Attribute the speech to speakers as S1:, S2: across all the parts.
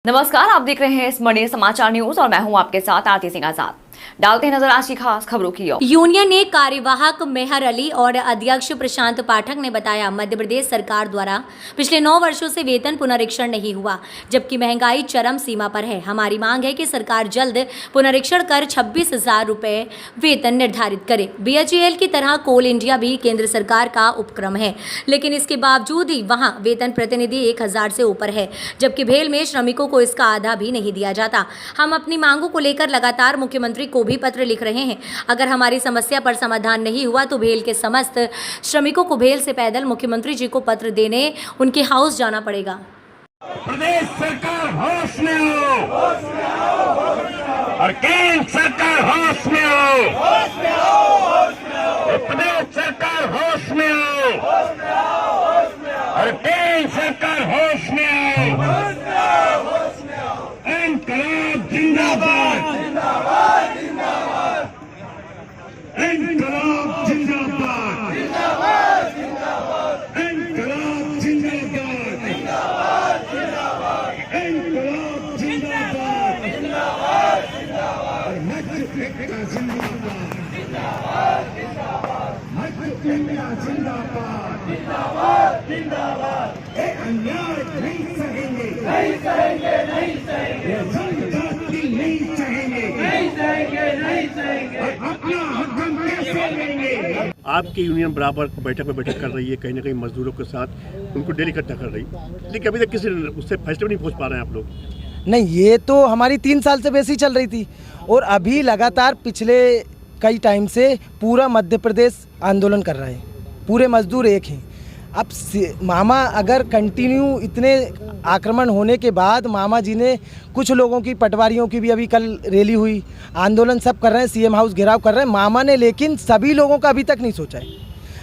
S1: नमस्कार, आप देख रहे हैं स्मरणीय समाचार न्यूज और मैं हूं आपके साथ आरती सिंह आजाद। डालते हैं नजर आज की खास खबरों की ओर।
S2: यूनियन ने कार्यवाहक मेहर अली और अध्यक्ष प्रशांत पाठक ने बताया, मध्य प्रदेश सरकार द्वारा पिछले 9 वर्षों से वेतन पुनरीक्षण नहीं हुआ, जबकि महंगाई चरम सीमा पर है। हमारी मांग है कि सरकार जल्द पुनरीक्षण कर 26,000 रुपए वेतन निर्धारित करे। BHEL की तरह कोल इंडिया भी केंद्र सरकार का उपक्रम है, लेकिन इसके बावजूद ही वहाँ वेतन प्रतिनिधि 1,000 से ऊपर है, जबकि भेल में श्रमिकों को इसका आधा भी नहीं दिया जाता। हम अपनी मांगों को लेकर लगातार मुख्यमंत्री को भी पत्र लिख रहे हैं। अगर हमारी समस्या पर समाधान नहीं हुआ तो भेल के समस्त श्रमिकों को भेल से पैदल मुख्यमंत्री जी को पत्र देने उनके हाउस जाना पड़ेगा।
S3: प्रदेश सरकार होश में हो और केंद्र सरकार होश में हो, प्रदेश सरकार होश में हो और केंद्र सरकार होश में हो। इनकलाब जिंदाबाद, इनकलाब जिंदाबाद, इनकलाब जिंदाबाद, इनकलाब जिंदाबाद, मध्य का जिंदाबाद, मध्य इंडिया जिंदाबाद, ये अन्याय नहीं सहेंगे, नहीं सहेंगे, नहीं सहेंगे, जनजाति नहीं सहेंगे, नहीं सहेंगे, नहीं सहेंगे, अपना हक हम कैसे लेंगे।
S4: आपकी यूनियन बराबर बैठक में बैठक कर रही है, कहीं ना कहीं मजदूरों के साथ उनको डेली इकट्ठा कर रही है, लेकिन अभी तक किसी उससे फैसले नहीं पहुंच पा रहे हैं आप लोग।
S5: नहीं, ये तो हमारी 3 साल से वैसे ही चल रही थी और अभी लगातार पिछले कई टाइम से पूरा मध्य प्रदेश आंदोलन कर रहा है, पूरे मजदूर एक हैं। अब मामा अगर कंटिन्यू इतने आक्रमण होने के बाद मामा जी ने कुछ लोगों की, पटवारियों की भी अभी कल रैली हुई, आंदोलन सब कर रहे हैं, CM हाउस घेराव कर रहे हैं मामा ने, लेकिन सभी लोगों का अभी तक नहीं सोचा है।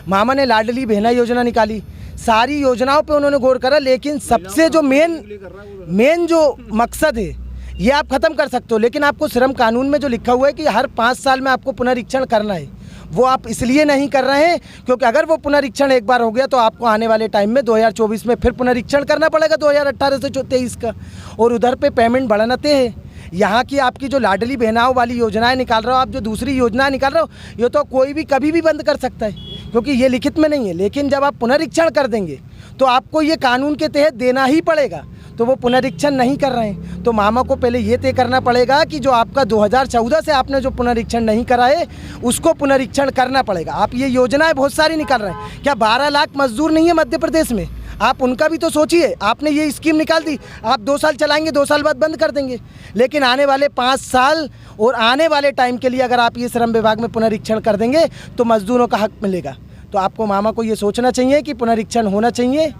S5: मामा ने लाडली बहना योजना निकाली, सारी योजनाओं पे उन्होंने गौर करा, लेकिन सबसे जो मेन जो मकसद है ये आप ख़त्म कर सकते हो, लेकिन आपको श्रम कानून में जो लिखा हुआ है कि हर 5 साल में आपको पुनरीक्षण करना है, वो आप इसलिए नहीं कर रहे हैं क्योंकि अगर वो पुनरीक्षण एक बार हो गया तो आपको आने वाले टाइम में 2024 में फिर पुनरीक्षण करना पड़ेगा 2018 से 23 का, और उधर पे पेमेंट बढ़ाते हैं। यहाँ की आपकी जो लाडली बहनाओं वाली योजनाएं निकाल रहे हो आप, जो दूसरी योजनाएं निकाल रहे हो, ये तो कोई भी कभी भी बंद कर सकता है क्योंकि ये लिखित में नहीं है, लेकिन जब आप पुनरीक्षण कर देंगे तो आपको ये कानून के तहत देना ही पड़ेगा। तो वो पुनरीक्षण नहीं कर रहे हैं, तो मामा को पहले ये तय करना पड़ेगा कि जो आपका 2014 से आपने जो पुनरीक्षण नहीं करा है उसको पुनरीक्षण करना पड़ेगा। आप ये योजनाएं बहुत सारी निकाल रहे हैं, क्या 12 लाख मजदूर नहीं है मध्य प्रदेश में? आप उनका भी तो सोचिए। आपने ये स्कीम निकाल दी, आप 2 साल चलाएंगे, 2 साल बाद बंद कर देंगे, लेकिन आने वाले 5 साल और आने वाले टाइम के लिए अगर आप ये श्रम विभाग में पुनरीक्षण कर देंगे तो मजदूरों का हक मिलेगा। तो आपको मामा को ये सोचना चाहिए कि पुनरीक्षण होना चाहिए।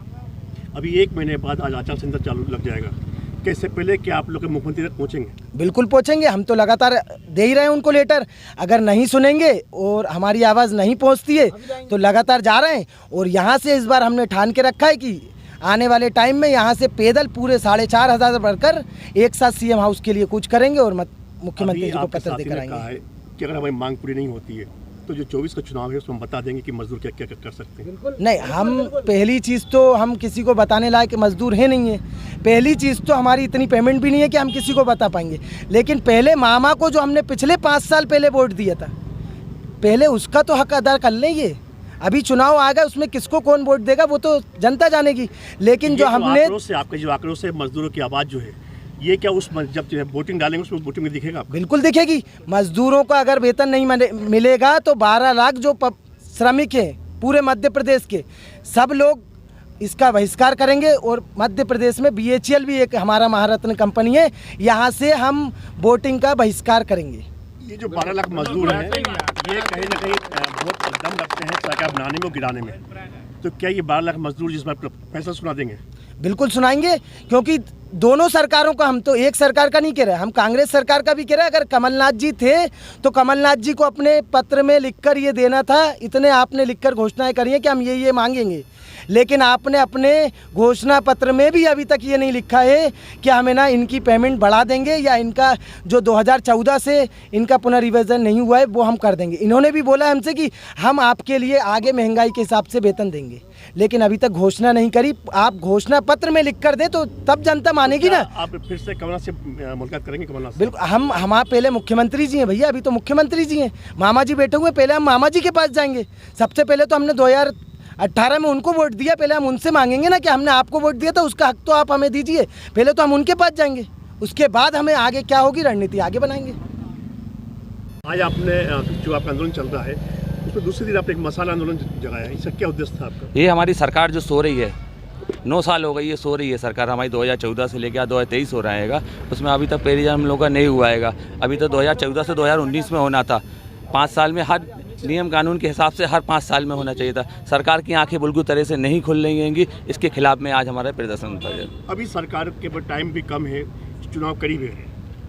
S4: अभी 1 महीने बाद आज आचार संहिता चालू लग जाएगा, कैसे पहले क्या आप लोग मुख्यमंत्री तक पहुँचेंगे? बिल्कुल
S5: पहुँचेंगे, हम तो लगातार दे ही रहे हैं उनको लेटर। अगर नहीं सुनेंगे और हमारी आवाज़ नहीं पहुँचती है तो लगातार जा रहे हैं, और यहाँ से इस बार हमने ठान के रखा है कि आने वाले टाइम में यहाँ से पैदल पूरे 4,500 वर्कर एक साथ CM हाउस के लिए कूच करेंगे और मुख्यमंत्री जी को पत्र देकर आएंगे
S4: कि अगर हमारी मांग पूरी नहीं होती है तो जो 24 का चुनाव है उसमें हम बता देंगे कि मजदूर क्या क्या कर सकते हैं।
S5: नहीं, हम पहली चीज़ तो हम किसी को बताने लायक मजदूर है नहीं है। पहली चीज़ तो हमारी इतनी पेमेंट भी नहीं है कि हम किसी को बता पाएंगे, लेकिन पहले मामा को जो हमने पिछले 5 साल पहले वोट दिया था, पहले उसका तो हक अदा कर लेंगे। अभी चुनाव आ गया, उसमें किसको कौन वोट देगा वो तो जनता जानेगी, लेकिन जो हमने
S4: आपके जो आक्रोश है मजदूरों की आवाज़ जो है, ये क्या उस जब वोटिंग डालेंगे उसमें वोटिंग में दिखेगा?
S5: बिल्कुल दिखेगी। मजदूरों को अगर वेतन नहीं मिलेगा तो 12 लाख जो श्रमिक हैं पूरे मध्य प्रदेश के, सब लोग इसका बहिष्कार करेंगे। और मध्य प्रदेश में BHEL भी एक हमारा महारत्न कंपनी है, यहाँ से हम वोटिंग का बहिष्कार करेंगे।
S4: ये जो 12 लाख मजदूर हैं ये कहीं ना कहीं बहुत दम रखते हैं सरकार बनाने में और गिराने में, तो क्या ये 12 लाख मजदूर जिस बार फैसला सुना देंगे?
S5: बिल्कुल सुनाएंगे, क्योंकि दोनों सरकारों का, हम तो एक सरकार का नहीं कह रहे, हम कांग्रेस सरकार का भी कह रहे हैं। अगर कमलनाथ जी थे तो कमलनाथ जी को अपने पत्र में लिखकर ये देना था, इतने आपने लिखकर घोषणाएं करी हैं कि हम ये मांगेंगे। लेकिन आपने अपने घोषणा पत्र में भी अभी तक ये नहीं लिखा है कि हमें ना इनकी पेमेंट बढ़ा देंगे या इनका जो 2014 से इनका पुनर्विवेचन नहीं हुआ है वो हम कर देंगे। इन्होंने भी बोला हमसे कि हम आपके लिए आगे महंगाई के हिसाब से वेतन देंगे, लेकिन अभी तक घोषणा नहीं करी। आप घोषणा पत्र में लिख कर दे तो तब जनता मानेगी ना।
S4: आप फिर से कमलनाथ से मुलाकात करेंगे? कमलनाथ से
S5: बिल्कुल, हम पहले मुख्यमंत्री जी हैं भैया, अभी तो मुख्यमंत्री जी हैं, मामा जी बैठे हुए, पहले हम मामा जी के पास जाएंगे। सबसे पहले तो हमने 2018 में उनको वोट दिया, पहले हम उनसे मांगेंगे ना कि हमने आपको वोट दिया था, उसका हक तो आप हमें दीजिए। पहले तो हम उनके पास जाएंगे, उसके बाद हमें आगे क्या होगी रणनीति आगे बनाएंगे।
S4: आज आपने जो आपका आंदोलन चल रहा है उसमें दूसरे दिन आपने एक मसाला आंदोलन जगाया है, इसका क्या उद्देश्य था आपका?
S6: ये हमारी सरकार जो सो रही है, 9 साल हो गई ये सो रही है सरकार हमारी, 2014 से लेकर 2023 हो रहा है, उसमें अभी तक पेरिजन हम लोग का नहीं हुआ है। अभी तो 2014 से 2019 में होना था। 5 साल में, हर नियम कानून के हिसाब से हर 5 साल में होना चाहिए था। सरकार की आंखें बिल्कुल तरह से नहीं खुल रहेंगी, इसके खिलाफ में आज हमारा प्रदर्शन था।
S4: अभी सरकार के पास टाइम भी कम है, चुनाव करीब है,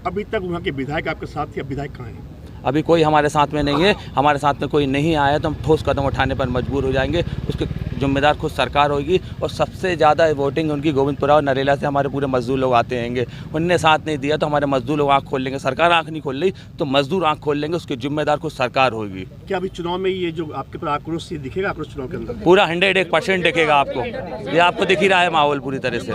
S4: अभी तक वहाँ के विधायक आपके साथ थे, अब विधायक कहाँ हैं?
S6: अभी कोई हमारे साथ में नहीं है, हमारे साथ में कोई नहीं आया तो हम ठोस कदम उठाने पर मजबूर हो जाएंगे। उसके जिम्मेदार खुद सरकार होगी और सबसे ज़्यादा वोटिंग उनकी गोविंदपुरा और नरेला से हमारे पूरे मजदूर लोग आते हैंगे। उनने साथ नहीं दिया तो हमारे मजदूर लोग आँख खोल लेंगे। सरकार आँख नहीं खोल रही तो मजदूर आँख खोल लेंगे, उसकी जिम्मेदार खुद सरकार होगी।
S4: क्या अभी चुनाव में ये जो आपके पर आक्रोश ये दिखेगा? आक्रोश चुनाव के अंदर
S6: पूरा 101% दिखेगा आपको, ये आपको दिख ही रहा है माहौल पूरी तरह से।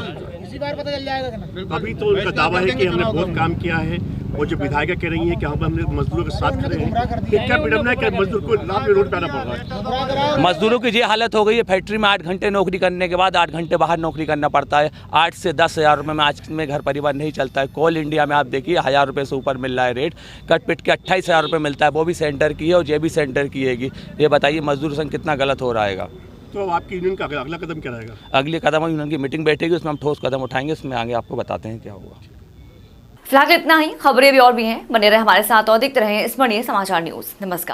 S4: अभी तो उनका दावा है कि हमने बहुत काम किया है और जो विधायिका कह रही है कि हम हमने मजदूरों के साथ खड़े हैं। ये क्या विडम्बना है कि मजदूर को लाभ में रोड पे आना पड़ रहा है?
S6: मजदूरों की ये हालत हो गई है, फैक्ट्री में 8 घंटे नौकरी करने के बाद 8 घंटे बाहर नौकरी करना पड़ता है। 8 से 10 हज़ार रुपये में आज में घर परिवार नहीं चलता है। कोल इंडिया में आप देखिए 1000 रुपये से ऊपर मिल रहा है रेट, कट पिट के 28 हज़ार रुपये मिलता है, वो भी सेंटर की है और ये भी सेंटर की है। ये बताइए मजदूर संग कितना गलत हो रहा है।
S4: तो आपकी यूनियन का अगला कदम क्या रहेगा?
S6: अगले कदम यूनियन की मीटिंग बैठेगी, उसमें हम ठोस कदम उठाएंगे, उसमें आगे आपको बताते हैं क्या होगा।
S1: फिलहाल इतना ही, खबरें भी और भी हैं, बने रहे हमारे साथ और देखते रहे स्मरणीय समाचार न्यूज। नमस्कार।